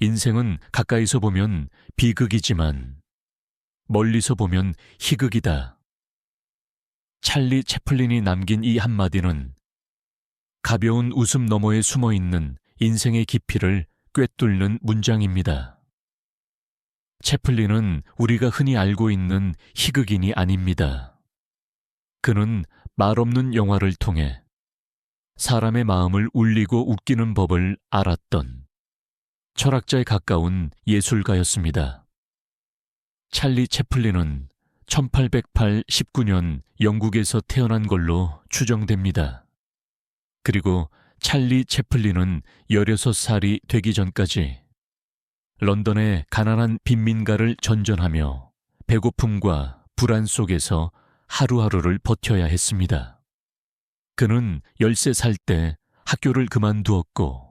인생은 가까이서 보면 비극이지만 멀리서 보면 희극이다. 찰리 채플린이 남긴 이 한마디는 가벼운 웃음 너머에 숨어있는 인생의 깊이를 꿰뚫는 문장입니다. 채플린은 우리가 흔히 알고 있는 희극인이 아닙니다. 그는 말없는 영화를 통해 사람의 마음을 울리고 웃기는 법을 알았던 철학자에 가까운 예술가였습니다. 찰리 채플린은 1819년 영국에서 태어난 걸로 추정됩니다. 그리고 찰리 채플린은 16살이 되기 전까지 런던의 가난한 빈민가를 전전하며 배고픔과 불안 속에서 하루하루를 버텨야 했습니다. 그는 13살 때 학교를 그만두었고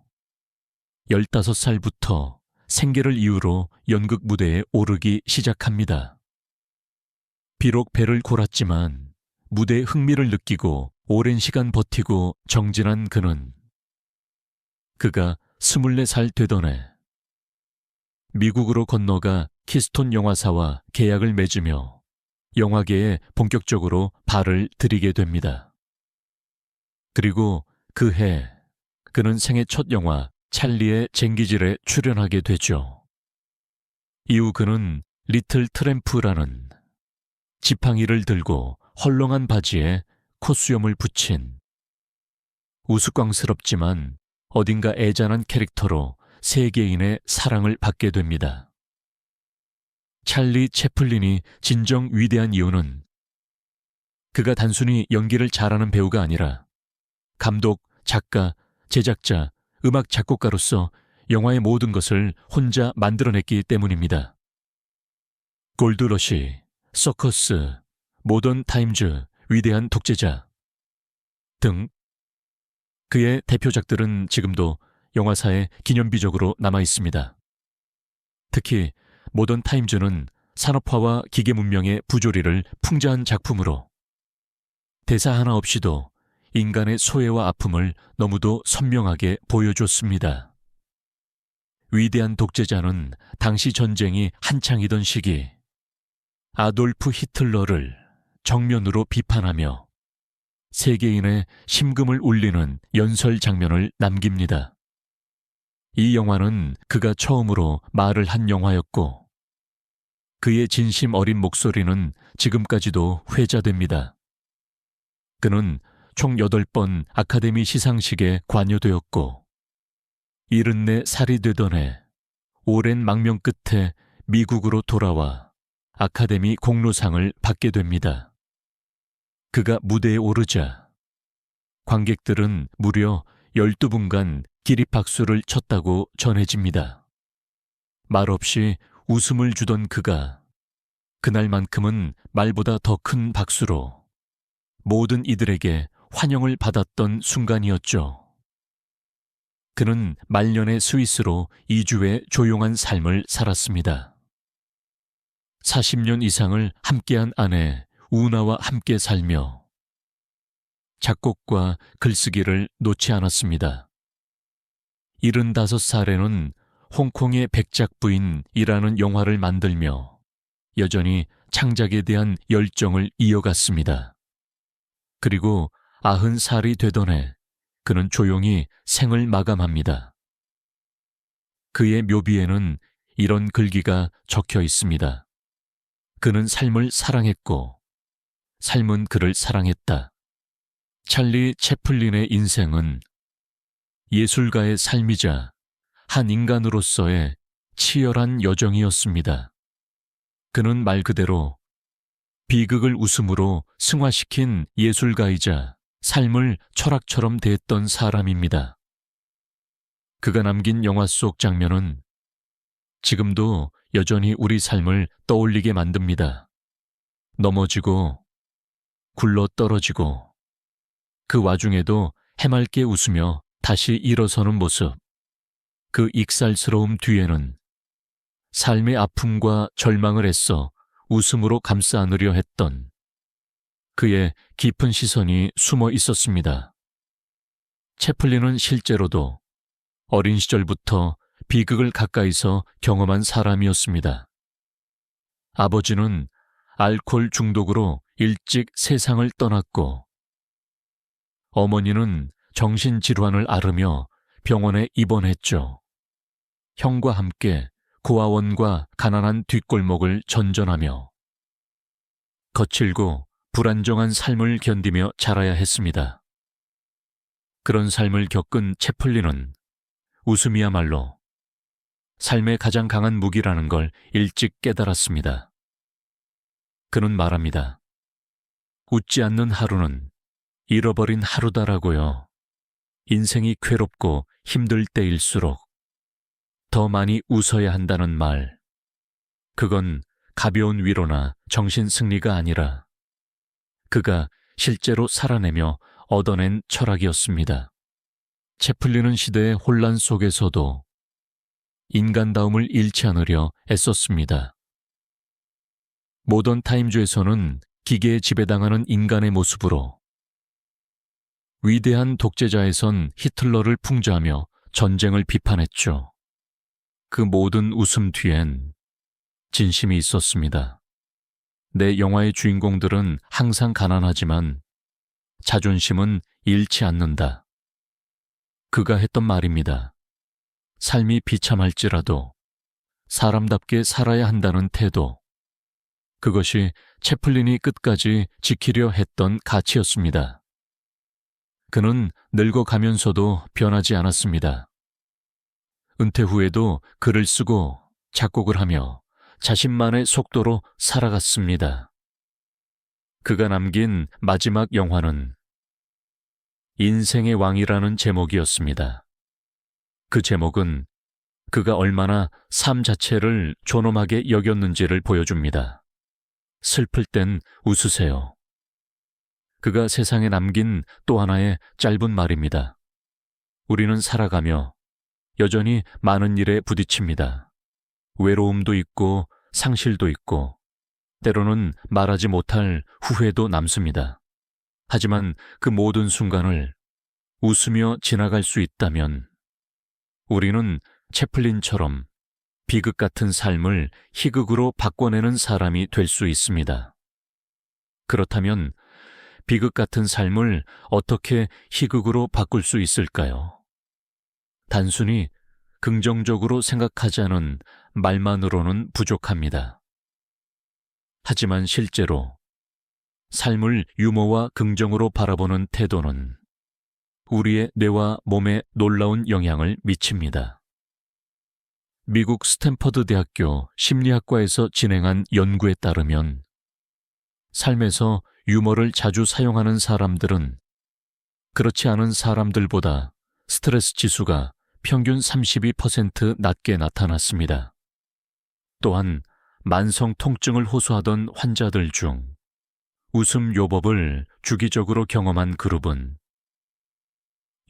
15살부터 생계를 이유로 연극 무대에 오르기 시작합니다. 비록 배를 골았지만 무대에 흥미를 느끼고 오랜 시간 버티고 정진한 그가 24살 되던 해 미국으로 건너가 키스톤 영화사와 계약을 맺으며 영화계에 본격적으로 발을 들이게 됩니다. 그리고 그 해 그는 생애 첫 영화 찰리의 쟁기질에 출연하게 되죠. 이후 그는 리틀 트램프라는 지팡이를 들고 헐렁한 바지에 콧수염을 붙인 우스꽝스럽지만 어딘가 애잔한 캐릭터로 세계인의 사랑을 받게 됩니다. 찰리 채플린이 진정 위대한 이유는 그가 단순히 연기를 잘하는 배우가 아니라 감독, 작가, 제작자, 음악 작곡가로서 영화의 모든 것을 혼자 만들어냈기 때문입니다. 골드러시, 서커스, 모던 타임즈, 위대한 독재자 등 그의 대표작들은 지금도 영화사에 기념비적으로 남아 있습니다. 특히 모던 타임즈는 산업화와 기계 문명의 부조리를 풍자한 작품으로 대사 하나 없이도 인간의 소외와 아픔을 너무도 선명하게 보여줬습니다. 위대한 독재자는 당시 전쟁이 한창이던 시기 아돌프 히틀러를 정면으로 비판하며 세계인의 심금을 울리는 연설 장면을 남깁니다. 이 영화는 그가 처음으로 말을 한 영화였고 그의 진심 어린 목소리는 지금까지도 회자됩니다. 그는 총 8번 아카데미 시상식에 관여되었고 74살이 되던 해 오랜 망명 끝에 미국으로 돌아와 아카데미 공로상을 받게 됩니다. 그가 무대에 오르자 관객들은 무려 12분간 기립박수를 쳤다고 전해집니다. 말없이 웃음을 주던 그가 그날만큼은 말보다 더 큰 박수로 모든 이들에게 환영을 받았던 순간이었죠. 그는 말년의 스위스로 이주해 조용한 삶을 살았습니다. 40년 이상을 함께한 아내 우나와 함께 살며 작곡과 글쓰기를 놓지 않았습니다. 75살에는 홍콩의 백작 부인이라는 영화를 만들며 여전히 창작에 대한 열정을 이어갔습니다. 그리고 90살이 되던 해 그는 조용히 생을 마감합니다. 그의 묘비에는 이런 글귀가 적혀 있습니다. 그는 삶을 사랑했고 삶은 그를 사랑했다. 찰리 채플린의 인생은 예술가의 삶이자 한 인간으로서의 치열한 여정이었습니다. 그는 말 그대로 비극을 웃음으로 승화시킨 예술가이자 삶을 철학처럼 대했던 사람입니다. 그가 남긴 영화 속 장면은 지금도 여전히 우리 삶을 떠올리게 만듭니다. 넘어지고 굴러 떨어지고 그 와중에도 해맑게 웃으며 다시 일어서는 모습. 그 익살스러움 뒤에는 삶의 아픔과 절망을 애써 웃음으로 감싸 안으려 했던 그의 깊은 시선이 숨어 있었습니다. 채플린은 실제로도 어린 시절부터 비극을 가까이서 경험한 사람이었습니다. 아버지는 알코올 중독으로 일찍 세상을 떠났고, 어머니는 정신질환을 앓으며 병원에 입원했죠. 형과 함께 고아원과 가난한 뒷골목을 전전하며 거칠고 불안정한 삶을 견디며 자라야 했습니다. 그런 삶을 겪은 채플린은 웃음이야말로 삶의 가장 강한 무기라는 걸 일찍 깨달았습니다. 그는 말합니다. 웃지 않는 하루는 잃어버린 하루다라고요. 인생이 괴롭고 힘들 때일수록 더 많이 웃어야 한다는 말. 그건 가벼운 위로나 정신 승리가 아니라 그가 실제로 살아내며 얻어낸 철학이었습니다. 채플린은 시대의 혼란 속에서도 인간다움을 잃지 않으려 애썼습니다. 모던 타임즈에서는 기계에 지배당하는 인간의 모습으로, 위대한 독재자에선 히틀러를 풍자하며 전쟁을 비판했죠. 그 모든 웃음 뒤엔 진심이 있었습니다. 내 영화의 주인공들은 항상 가난하지만 자존심은 잃지 않는다. 그가 했던 말입니다. 삶이 비참할지라도 사람답게 살아야 한다는 태도. 그것이 채플린이 끝까지 지키려 했던 가치였습니다. 그는 늙어가면서도 변하지 않았습니다. 은퇴 후에도 글을 쓰고 작곡을 하며 자신만의 속도로 살아갔습니다. 그가 남긴 마지막 영화는 인생의 왕이라는 제목이었습니다. 그 제목은 그가 얼마나 삶 자체를 존엄하게 여겼는지를 보여줍니다. 슬플 땐 웃으세요. 그가 세상에 남긴 또 하나의 짧은 말입니다. 우리는 살아가며 여전히 많은 일에 부딪힙니다. 외로움도 있고 상실도 있고 때로는 말하지 못할 후회도 남습니다. 하지만 그 모든 순간을 웃으며 지나갈 수 있다면 우리는 채플린처럼 비극 같은 삶을 희극으로 바꿔내는 사람이 될 수 있습니다. 그렇다면 비극 같은 삶을 어떻게 희극으로 바꿀 수 있을까요? 단순히 긍정적으로 생각하자는 말만으로는 부족합니다. 하지만 실제로 삶을 유머와 긍정으로 바라보는 태도는 우리의 뇌와 몸에 놀라운 영향을 미칩니다. 미국 스탠퍼드 대학교 심리학과에서 진행한 연구에 따르면 삶에서 유머를 자주 사용하는 사람들은 그렇지 않은 사람들보다 스트레스 지수가 평균 32% 낮게 나타났습니다. 또한 만성 통증을 호소하던 환자들 중 웃음 요법을 주기적으로 경험한 그룹은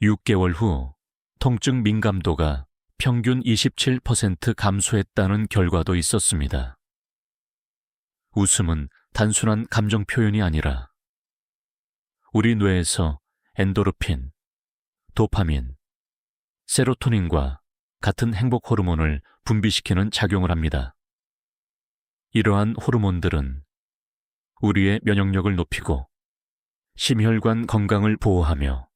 6개월 후 통증 민감도가 평균 27% 감소했다는 결과도 있었습니다. 웃음은 단순한 감정 표현이 아니라 우리 뇌에서 엔도르핀, 도파민, 세로토닌과 같은 행복 호르몬을 분비시키는 작용을 합니다. 이러한 호르몬들은 우리의 면역력을 높이고 심혈관 건강을 보호하며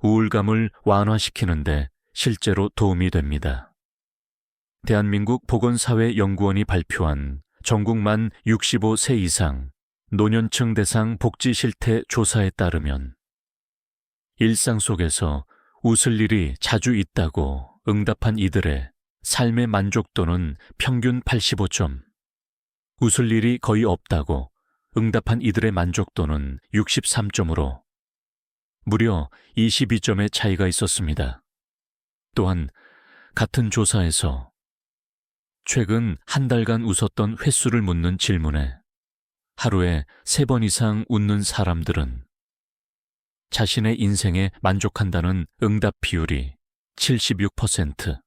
우울감을 완화시키는데 실제로 도움이 됩니다. 대한민국 보건사회연구원이 발표한 전국 만 65세 이상 노년층 대상 복지 실태 조사에 따르면 일상 속에서 웃을 일이 자주 있다고 응답한 이들의 삶의 만족도는 평균 85점, 웃을 일이 거의 없다고 응답한 이들의 만족도는 63점으로 무려 22점의 차이가 있었습니다. 또한 같은 조사에서 최근 한 달간 웃었던 횟수를 묻는 질문에 하루에 3번 이상 웃는 사람들은 자신의 인생에 만족한다는 응답 비율이 76%,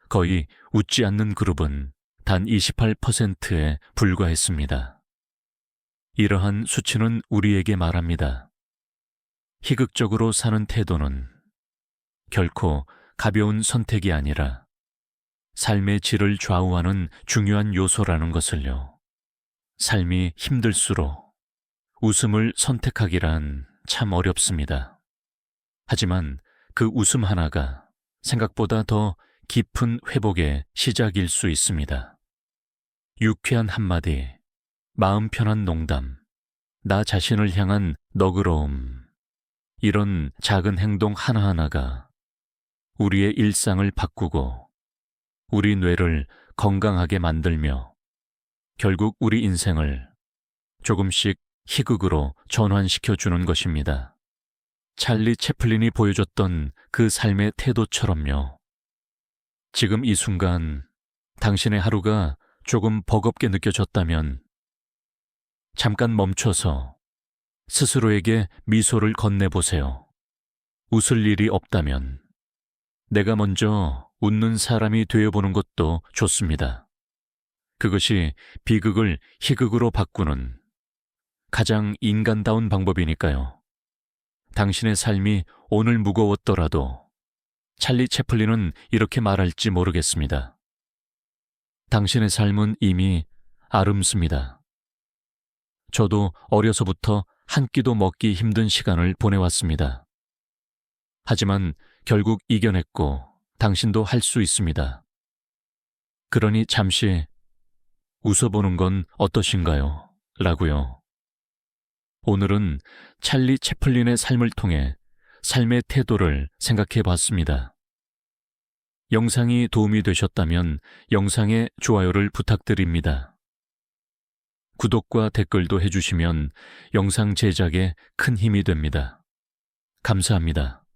거의 웃지 않는 그룹은 단 28%에 불과했습니다. 이러한 수치는 우리에게 말합니다. 희극적으로 사는 태도는 결코 가벼운 선택이 아니라 삶의 질을 좌우하는 중요한 요소라는 것을요. 삶이 힘들수록 웃음을 선택하기란 참 어렵습니다. 하지만 그 웃음 하나가 생각보다 더 깊은 회복의 시작일 수 있습니다. 유쾌한 한마디, 마음 편한 농담, 나 자신을 향한 너그러움, 이런 작은 행동 하나하나가 우리의 일상을 바꾸고 우리 뇌를 건강하게 만들며 결국 우리 인생을 조금씩 희극으로 전환시켜주는 것입니다. 찰리 채플린이 보여줬던 그 삶의 태도처럼요. 지금 이 순간 당신의 하루가 조금 버겁게 느껴졌다면 잠깐 멈춰서 스스로에게 미소를 건네보세요. 웃을 일이 없다면 내가 먼저 웃는 사람이 되어보는 것도 좋습니다. 그것이 비극을 희극으로 바꾸는 가장 인간다운 방법이니까요. 당신의 삶이 오늘 무거웠더라도 찰리 채플린은 이렇게 말할지 모르겠습니다. 당신의 삶은 이미 아름습니다. 저도 어려서부터 한 끼도 먹기 힘든 시간을 보내왔습니다. 하지만 결국 이겨냈고 당신도 할 수 있습니다. 그러니 잠시 웃어보는 건 어떠신가요? 라고요. 오늘은 찰리 채플린의 삶을 통해 삶의 태도를 생각해 봤습니다. 영상이 도움이 되셨다면 영상에 좋아요를 부탁드립니다. 구독과 댓글도 해주시면 영상 제작에 큰 힘이 됩니다. 감사합니다.